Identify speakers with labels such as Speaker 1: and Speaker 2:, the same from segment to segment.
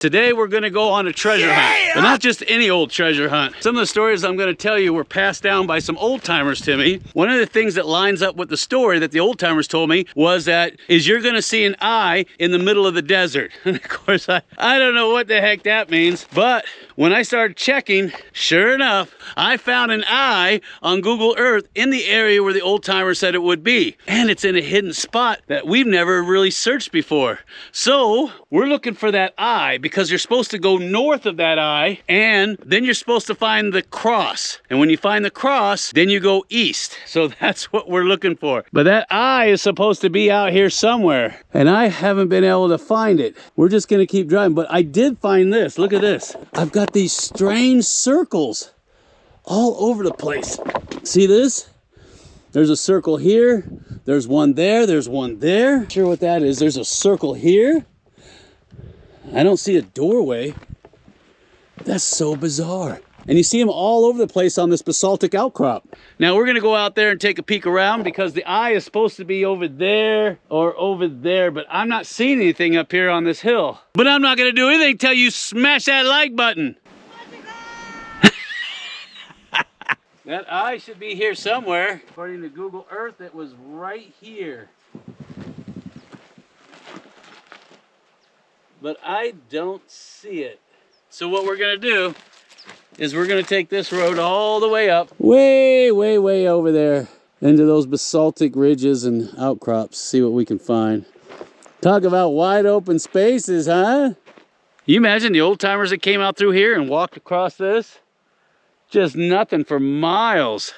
Speaker 1: Today we're gonna go on a treasure hunt, but not just any old treasure hunt. Some of the stories I'm gonna tell you were passed down by some old timers to me. One of the things that lines up with the story that the old timers told me was that you're gonna see an eye in the middle of the desert. And of course, I don't know what the heck that means, but when I started checking, sure enough, I found an eye on Google Earth in the area where the old timer said it would be. And it's in a hidden spot that we've never really searched before. So we're looking for that eye because you're supposed to go north of that eye and then you're supposed to find the cross. And when you find the cross, then you go east. So that's what we're looking for. But that eye is supposed to be out here somewhere. And I haven't been able to find it. We're just gonna keep driving. But I did find this. Look at this. I've got these strange circles all over the place. See this? There's a circle here. There's one there. There's one there. Not sure what that is. There's a circle here. I don't see a doorway. That's so bizarre. And you see them all over the place on this basaltic outcrop. Now we're gonna go out there and take a peek around because the eye is supposed to be over there or over there, but I'm not seeing anything up here on this hill. But I'm not gonna do anything until you smash that like button. That eye should be here somewhere. According to Google Earth, it was right here. But I don't see it. So what we're gonna do is we're gonna take this road all the way up. Way over there into those basaltic ridges and outcrops. See what we can find. Talk about wide open spaces, huh? You imagine the old timers that came out through here and walked across this? Just nothing for miles.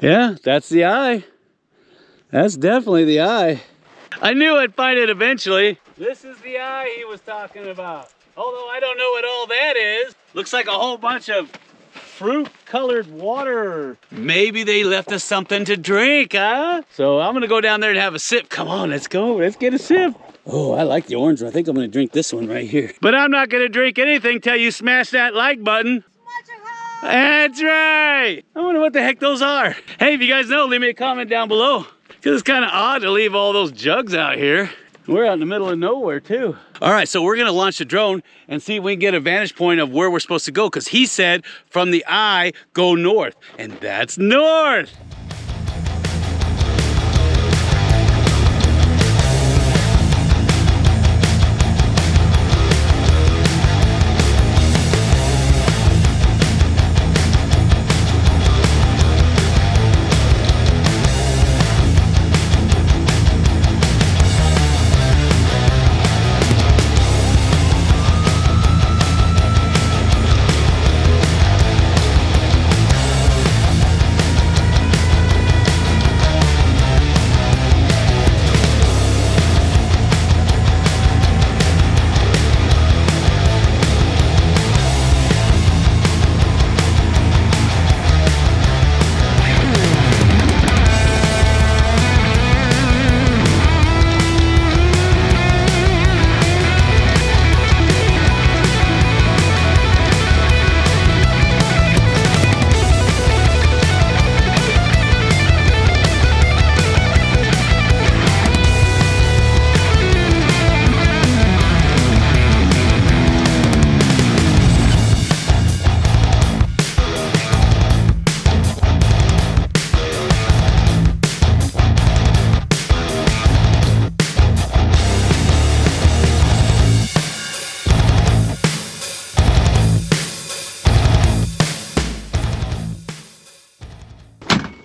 Speaker 1: Yeah, that's the eye. That's definitely the eye. I knew I'd find it eventually. This is the eye he was talking about. Although I don't know what all that is. Looks like a whole bunch of fruit-colored water. Maybe they left us something to drink, huh? So I'm gonna go down there and have a sip. Come on, let's go. Let's get a sip. Oh, I like the orange one. I think I'm gonna drink this one right here. But I'm not gonna drink anything till you smash that like button. That's right. I wonder what the heck those are. Hey, if you guys know, leave me a comment down below. Because it's kind of odd to leave all those jugs out here. We're out in the middle of nowhere too. All right, so we're gonna launch the drone and see if we can get a vantage point of where we're supposed to go, because he said from the eye, go north, and that's north.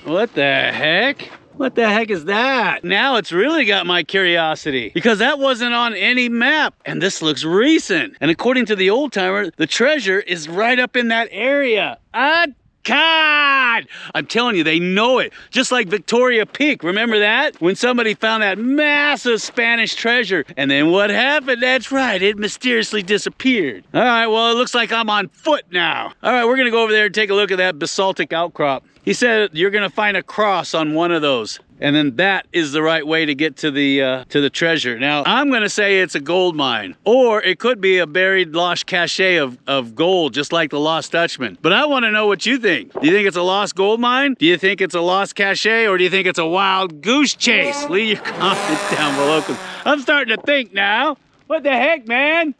Speaker 1: What the heck? What the heck is that? Now it's really got my curiosity because that wasn't on any map and this looks recent. And according to the old timer, the treasure is right up in that area. God! I'm telling you, they know it. Just like Victoria Peak, remember that? When somebody found that massive Spanish treasure. And then what happened? That's right, it mysteriously disappeared. All right, well, it looks like I'm on foot now. All right, we're gonna go over there and take a look at that basaltic outcrop. He said you're gonna find a cross on one of those. And then that is the right way to get to the treasure. Now, I'm gonna say it's a gold mine, or it could be a buried lost cache of gold, just like the Lost Dutchman. But I wanna know what you think. Do you think it's a lost gold mine? Do you think it's a lost cache, or do you think it's a wild goose chase? Leave your comments down below, 'cause I'm starting to think now. What the heck, man?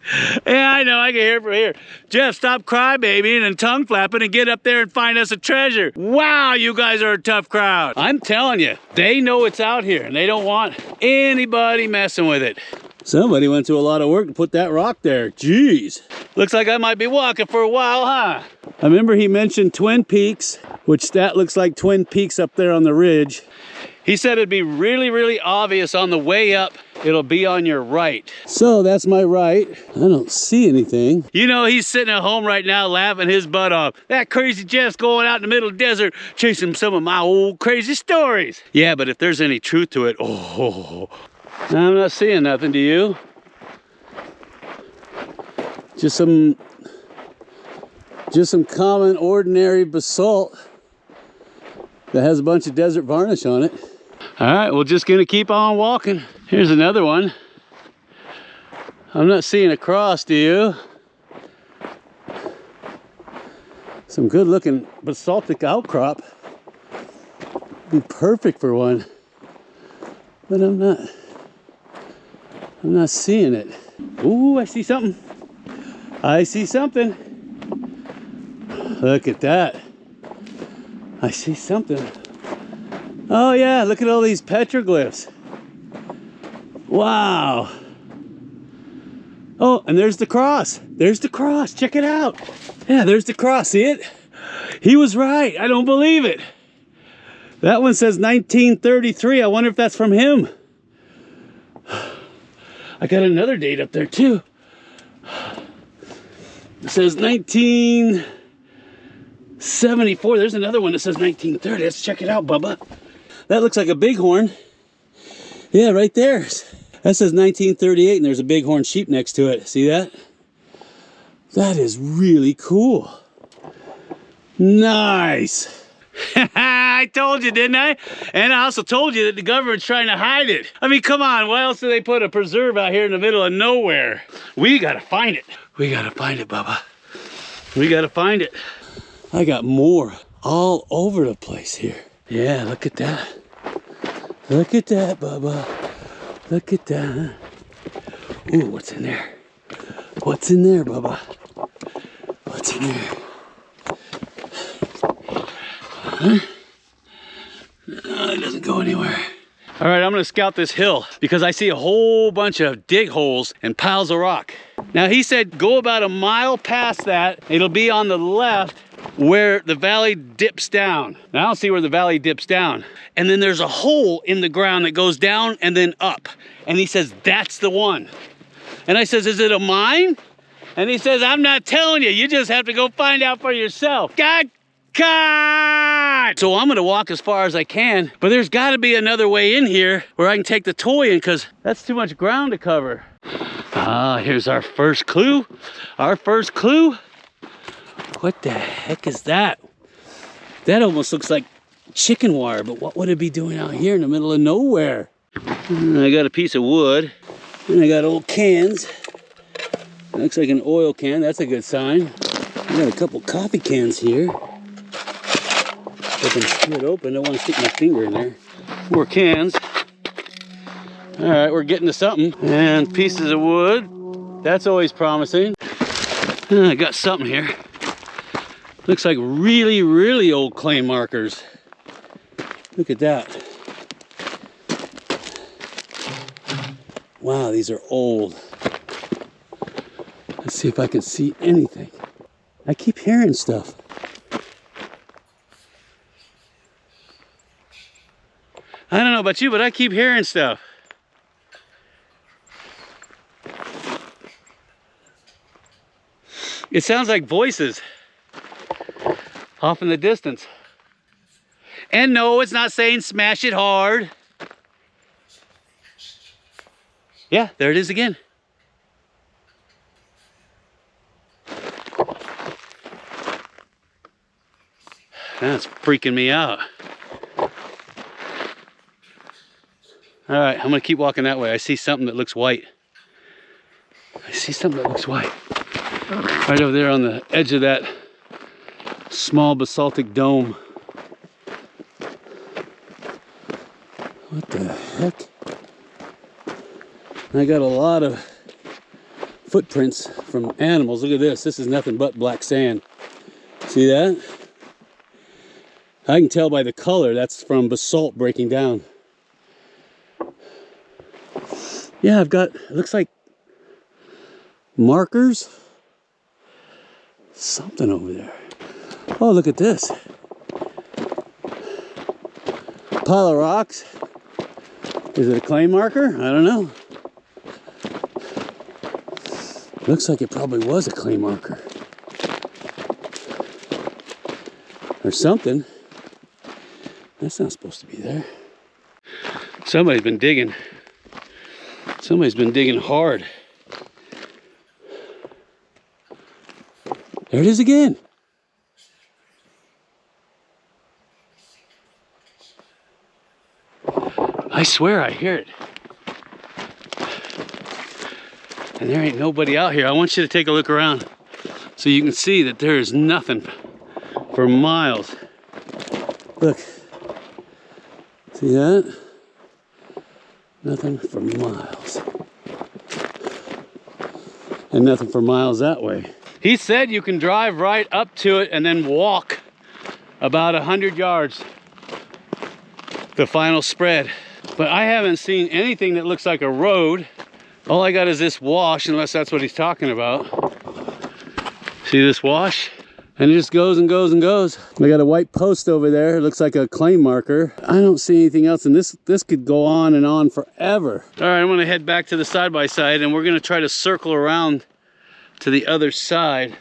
Speaker 1: Yeah, I know, I can hear it from here. Jeff, stop crybabying and tongue flapping and get up there and find us a treasure. Wow, you guys are a tough crowd. I'm telling you, they know it's out here and they don't want anybody messing with it. Somebody went to a lot of work to put that rock there. Jeez. Looks like I might be walking for a while, huh? I remember he mentioned Twin Peaks, which that looks like Twin Peaks up there on the ridge. He said it'd be really, really obvious on the way up. It'll be on your right. So that's my right. I don't see anything. You know, he's sitting at home right now laughing his butt off. That crazy Jeff's going out in the middle of the desert chasing some of my old crazy stories. Yeah, but if there's any truth to it, oh, I'm not seeing nothing, do you? Just some common, ordinary basalt that has a bunch of desert varnish on it. All right, we're just gonna keep on walking. Here's another one. I'm not seeing a cross, do you? Some good looking basaltic outcrop. Be perfect for one. But I'm not seeing it. Ooh, I see something. I see something. Look at that. I see something. Oh yeah, look at all these petroglyphs. Wow. Oh, and there's the cross. There's the cross. Check it out. Yeah, there's the cross. See it? He was right. I don't believe it. That one says 1933. I wonder if that's from him. I got another date up there too. It says 1974. There's another one that says 1930. Let's check it out, Bubba. That looks like a bighorn. Yeah, right there. That says 1938 and there's a bighorn sheep next to it. See that? That is really cool. Nice. I told you, didn't I? And I also told you that the government's trying to hide it. I mean, come on, why else do they put a preserve out here in the middle of nowhere? We gotta find it. We gotta find it, Bubba. We gotta find it. I got more all over the place here. Yeah, look at that. Look at that, Bubba. Look at that. Ooh, what's in there? What's in there, Bubba? What's in there? Huh? No, it doesn't go anywhere. All right, I'm gonna scout this hill because I see a whole bunch of dig holes and piles of rock. Now he said go about a mile past that. It'll be on the left where the valley dips down. Now I don't see where the valley dips down. And then there's a hole in the ground that goes down and then up. And he says, that's the one. And I says, is it a mine? And he says, I'm not telling you. You just have to go find out for yourself. God. So I'm gonna walk as far as I can, but there's gotta be another way in here where I can take the toy in because that's too much ground to cover. Ah, here's our first clue. Our first clue. What the heck is that? That almost looks like chicken wire, but what would it be doing out here in the middle of nowhere? I got a piece of wood, and I got old cans. Looks like an oil can, that's a good sign. I got a couple coffee cans here. I can split open, I don't want to stick my finger in there. More cans. All right, we're getting to something. And pieces of wood, that's always promising. I got something here. Looks like really, really old clay markers. Look at that. Wow, these are old. Let's see if I can see anything. I keep hearing stuff. I don't know about you, but I keep hearing stuff. It sounds like voices off in the distance. And no, it's not saying smash it hard. Yeah, there it is again. That's freaking me out. All right, I'm gonna keep walking that way. I see something that looks white. I see something that looks white. Right over there on the edge of that small basaltic dome. What the heck? I got a lot of footprints from animals. Look at this. This is nothing but black sand. See that? I can tell by the color that's from basalt breaking down. Yeah, I've got, it looks like markers. Something over there. Oh, look at this. Pile of rocks. Is it a clay marker? I don't know. Looks like it probably was a clay marker. Or something. That's not supposed to be there. Somebody's been digging. Somebody's been digging hard. There it is again. I swear I hear it. And there ain't nobody out here. I want you to take a look around so you can see that there is nothing for miles. Look. See that? Nothing for miles. And nothing for miles that way. He said you can drive right up to it and then walk about 100 yards. The final spread. But I haven't seen anything that looks like a road. All I got is this wash, unless that's what he's talking about. See this wash? And it just goes and goes and goes. I got a white post over there. It looks like a clay marker. I don't see anything else, and this could go on and on forever. All right, I'm gonna head back to the side-by-side, and we're gonna try to circle around to the other side.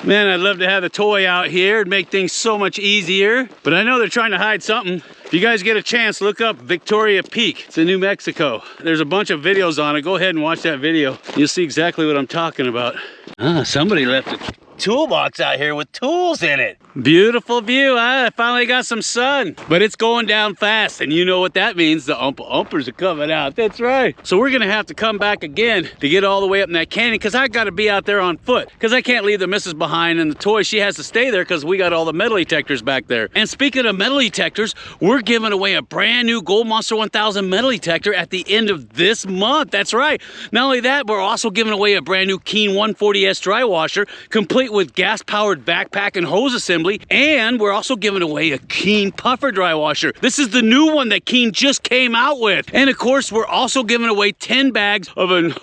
Speaker 1: Man, I'd love to have the toy out here. It'd make things so much easier. But I know they're trying to hide something. If you guys get a chance, look up Victoria Peak. It's in New Mexico. There's a bunch of videos on it. Go ahead and watch that video. You'll see exactly what I'm talking about. Ah, somebody left a toolbox out here with tools in it. Beautiful view, huh? I finally got some sun. But it's going down fast, and you know what that means. The umpers are coming out. That's right. So we're gonna have to come back again to get all the way up in that canyon, because I gotta be out there on foot, because I can't leave the missus behind, and the toy, she has to stay there because we got all the metal detectors back there. And speaking of metal detectors, we're giving away a brand new Gold Monster 1000 metal detector at the end of this month. That's right. Not only that, we're also giving away a brand new Keene 140S Drywasher, complete with gas-powered backpack and hose assembly, and we're also giving away a Keene puffer Drywasher. This is the new one that Keene just came out with. And of course, we're also giving away 10 bags of an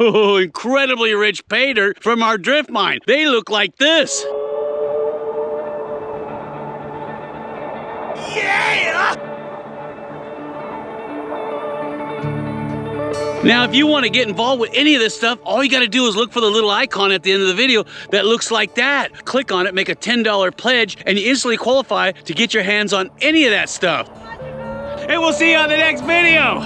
Speaker 1: incredibly rich pay dirt from our drift mine. They look like this. Yeah! Now, if you want to get involved with any of this stuff, all you got to do is look for the little icon at the end of the video that looks like that. Click on it, make a $10 pledge, and you instantly qualify to get your hands on any of that stuff. And we'll see you on the next video.